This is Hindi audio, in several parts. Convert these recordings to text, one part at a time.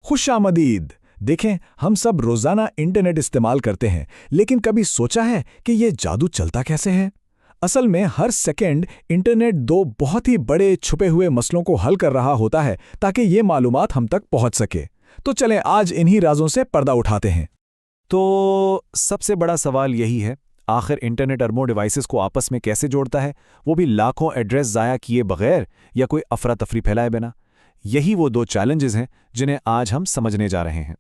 खुशामदीद। देखें, हम सब रोजाना इंटरनेट इस्तेमाल करते हैं, लेकिन कभी सोचा है कि ये जादू चलता कैसे है? असल में हर सेकंड इंटरनेट दो बहुत ही बड़े छुपे हुए मसलों को हल कर रहा होता है ताकि ये मालूमात हम तक पहुंच सके। तो चलें आज इन्हीं राजों से पर्दा उठाते हैं। तो सबसे बड़ा सवाल यही है, आखिर इंटरनेट अरबों डिवाइसेस को आपस में कैसे जोड़ता है, वो भी लाखों एड्रेस ज़ाया किए बगैर या कोई अफरा तफरी फैलाए बिना। यही वो दो चैलेंजेस हैं जिन्हें आज हम समझने जा रहे हैं।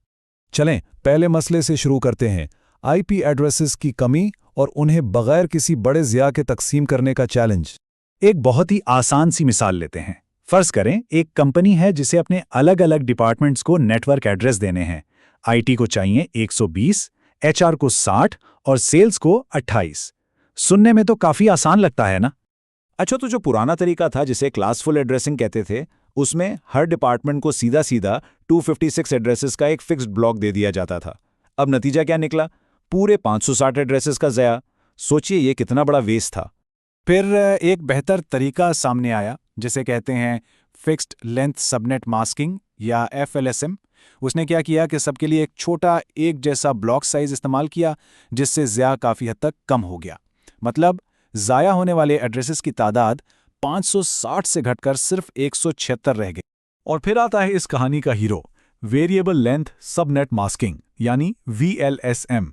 चलें पहले मसले से शुरू करते हैं, आईपी एड्रेसेस की कमी और उन्हें बगैर किसी बड़े ज़िया के तकसीम करने का चैलेंज। एक बहुत ही आसान सी मिसाल लेते हैं। फर्ज करें एक कंपनी है जिसे अपने अलग अलग डिपार्टमेंट्स को नेटवर्क एड्रेस देने हैं। आईटी को चाहिए 120, एचआर को 60 और सेल्स को 28। सुनने में तो काफी आसान लगता है ना? अच्छा, तो जो पुराना तरीका था जिसे क्लासफुल एड्रेसिंग कहते थे, उसमें हर डिपार्टमेंट को सीधा सीधा 256 एड्रेसेस का एक फिक्स्ड ब्लॉक दे दिया जाता था। अब नतीजा क्या निकला? पूरे 560 एड्रेसेस का ज़या। सोचिए ये कितना बड़ा वेस्ट था। फिर एक बेहतर तरीका सामने आया जिसे कहते हैं फिक्स्ड लेंथ सबनेट मास्किंग या FLSM। उसने क्या किया कि सबके लिए एक छोटा एक जैसा ब्लॉक साइज इस्तेमाल किया, जिससे ज़या काफ़ी हद तक कम हो गया। मतलब ज़ाया होने वाले एड्रेसेस की तादाद 560 से घटकर सिर्फ 176 रह गई। और फिर आता है इस कहानी का hero, variable length subnet masking यानी VLSM।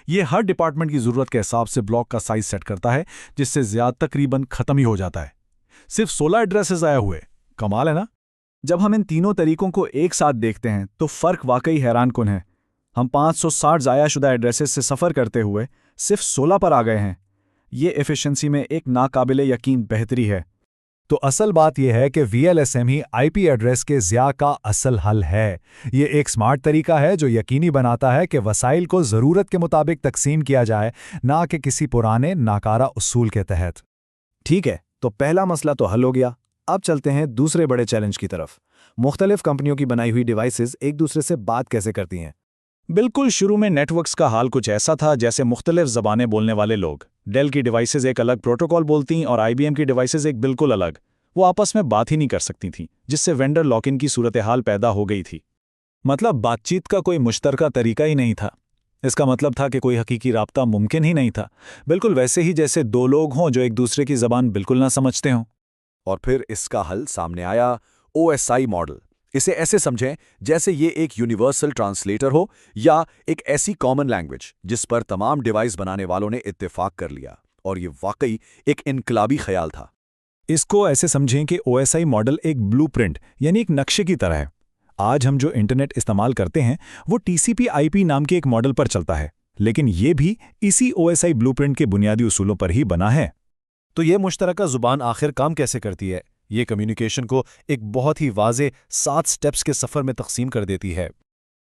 ये हर डिपार्टमेंट की ज़रूरत के हिसाब से ब्लॉक का साइज सेट करता है, जिससे ज़्यादा तकरीबन ख़त्म ही हो जाता है। सिर्फ 16 एड्रेसेस आए हुए, कमाल है ना? जब हम इन तीनों तरीकों को एक साथ देखते हैं तो फ़र्क वाकई हैरानकुन है। हम 560 ज़ायाशुदा एड्रेसेस से सफ़र करते हुए सिर्फ 16 पर आ गए हैं। ये एफिशिएंसी में एक नाकाबिले यकीन बेहतरी है। तो असल बात यह है कि VLSM ही आईपी एड्रेस के ज़िया का असल हल है। ये एक स्मार्ट तरीका है जो यकीनी बनाता है कि वसाइल को ज़रूरत के मुताबिक तकसीम किया जाए, ना कि किसी पुराने नाकारा उसूल के तहत। ठीक है, तो पहला मसला तो हल हो गया। अब चलते हैं दूसरे बड़े चैलेंज की तरफ। मुख्तलिफ कंपनियों की बनाई हुई डिवाइसेस एक दूसरे से बात कैसे करती हैं? बिल्कुल शुरू में नेटवर्क्स का हाल कुछ ऐसा था जैसे मुख्तलिफ ज़बानें बोलने वाले लोग। डेल की डिवाइसेस एक अलग प्रोटोकॉल बोलतीं और IBM की डिवाइसेस एक बिल्कुल अलग। वो आपस में बात ही नहीं कर सकती थीं, जिससे वेंडर लॉक इन की सूरत हाल पैदा हो गई थी। मतलब बातचीत का कोई मुश्तरका तरीका ही नहीं था। इसका मतलब था कि कोई हकीकी राब्ता मुमकिन ही नहीं था। बिल्कुल वैसे ही जैसे दो लोग हों जो एक दूसरे की ज़बान बिल्कुल ना समझते हों। और फिर इसका हल सामने आया, OSI मॉडल। इसे ऐसे समझें जैसे ये एक यूनिवर्सल ट्रांसलेटर हो या एक ऐसी कॉमन लैंग्वेज जिस पर तमाम डिवाइस बनाने वालों ने इत्तेफाक कर लिया। और ये वाकई एक इनकलाबी ख्याल था। इसको ऐसे समझें कि OSI मॉडल एक ब्लूप्रिंट यानी एक नक्शे की तरह है। आज हम जो इंटरनेट इस्तेमाल करते हैं वो TCP/IP नाम के एक मॉडल पर चलता है, लेकिन ये भी इसी OSI ब्लूप्रिंट के बुनियादी उसूलों पर ही बना है। तो ये मुश्तरका ज़ुबान आखिर काम कैसे करती है? ये कम्युनिकेशन को एक बहुत ही वाज़े 7 स्टेप्स के सफ़र में तकसीम कर देती है।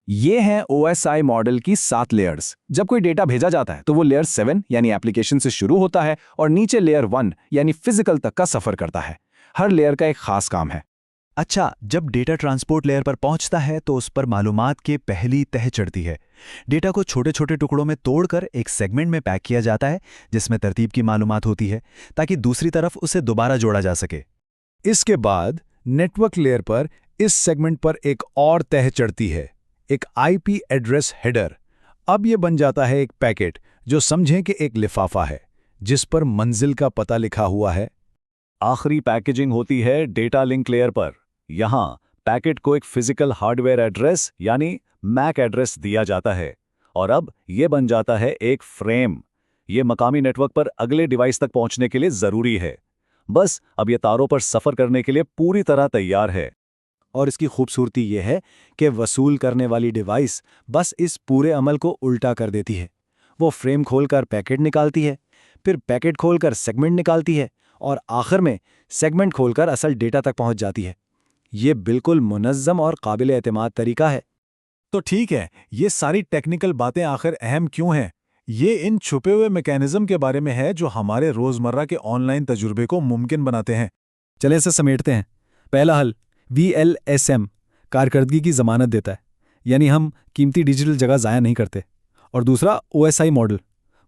ये हैं OSI मॉडल की 7 लेयर्स। जब कोई डेटा भेजा जाता है तो वो लेयर 7 यानी एप्लीकेशन से शुरू होता है और नीचे लेयर 1 यानी फिजिकल तक का सफ़र करता है। हर लेयर का एक ख़ास काम है। अच्छा, जब डेटा ट्रांसपोर्ट लेयर पर पहुंचता है तो उस पर मालूमात की पहली तह चढ़ती है। डेटा को छोटे छोटे टुकड़ों में तोड़कर एक सेगमेंट में पैक किया जाता है जिसमें तरतीब की मालूमात होती है ताकि दूसरी तरफ उसे दोबारा जोड़ा जा सके। इसके बाद नेटवर्क लेयर पर इस सेगमेंट पर एक और तह चढ़ती है, एक IP एड्रेस हेडर। अब यह बन जाता है एक पैकेट जो समझें कि एक लिफाफा है जिस पर मंजिल का पता लिखा हुआ है। आखिरी पैकेजिंग होती है डेटा लिंक लेयर पर। यहाँ पैकेट को एक फिजिकल हार्डवेयर एड्रेस यानी MAC एड्रेस दिया जाता है और अब ये बन जाता है एक फ्रेम। ये मकामी नेटवर्क पर अगले डिवाइस तक पहुंचने के लिए ज़रूरी है। बस अब ये तारों पर सफ़र करने के लिए पूरी तरह तैयार है। और इसकी खूबसूरती यह है कि वसूल करने वाली डिवाइस बस इस पूरे अमल को उल्टा कर देती है। वो फ्रेम खोलकर पैकेट निकालती है, फिर पैकेट खोलकर सेगमेंट निकालती है और आखिर में सेगमेंट खोलकर असल डेटा तक पहुंच जाती है। ये बिल्कुल मुनज़्ज़म और काबिल एतमाद तरीका है। तो ठीक है, ये सारी टेक्निकल बातें आखिर अहम क्यों हैं? ये इन छुपे हुए मैकेनिज्म के बारे में है जो हमारे रोज़मर्रा के ऑनलाइन तजुर्बे को मुमकिन बनाते हैं। चले इसे समेटते हैं। पहला हल VLSM कारकर्दगी की ज़मानत देता है, यानी हम कीमती डिजिटल जगह ज़ाया नहीं करते। और दूसरा OSI मॉडल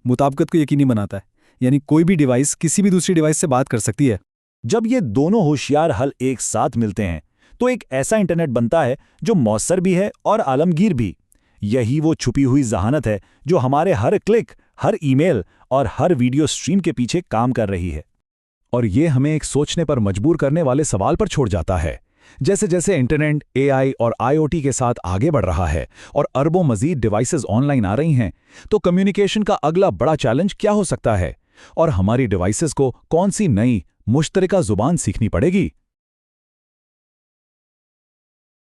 मुताबिकत को यकीनी बनाता है, यानी कोई भी डिवाइस किसी भी दूसरी डिवाइस से बात कर सकती है। जब ये दोनों होशियार हल एक साथ मिलते हैं तो एक ऐसा इंटरनेट बनता है जो मौसर भी है और आलमगीर भी। यही वो छुपी हुई जहानत है जो हमारे हर क्लिक, हर ईमेल और हर वीडियो स्ट्रीम के पीछे काम कर रही है। और ये हमें एक सोचने पर मजबूर करने वाले सवाल पर छोड़ जाता है। जैसे जैसे इंटरनेट, एआई और आईओटी के साथ आगे बढ़ रहा है और अरबों मजीद डिवाइसेस ऑनलाइन आ रही हैं, तो कम्युनिकेशन का अगला बड़ा चैलेंज क्या हो सकता है? और हमारी डिवाइसेस को कौन सी नई मुश्तरका जुबान सीखनी पड़ेगी?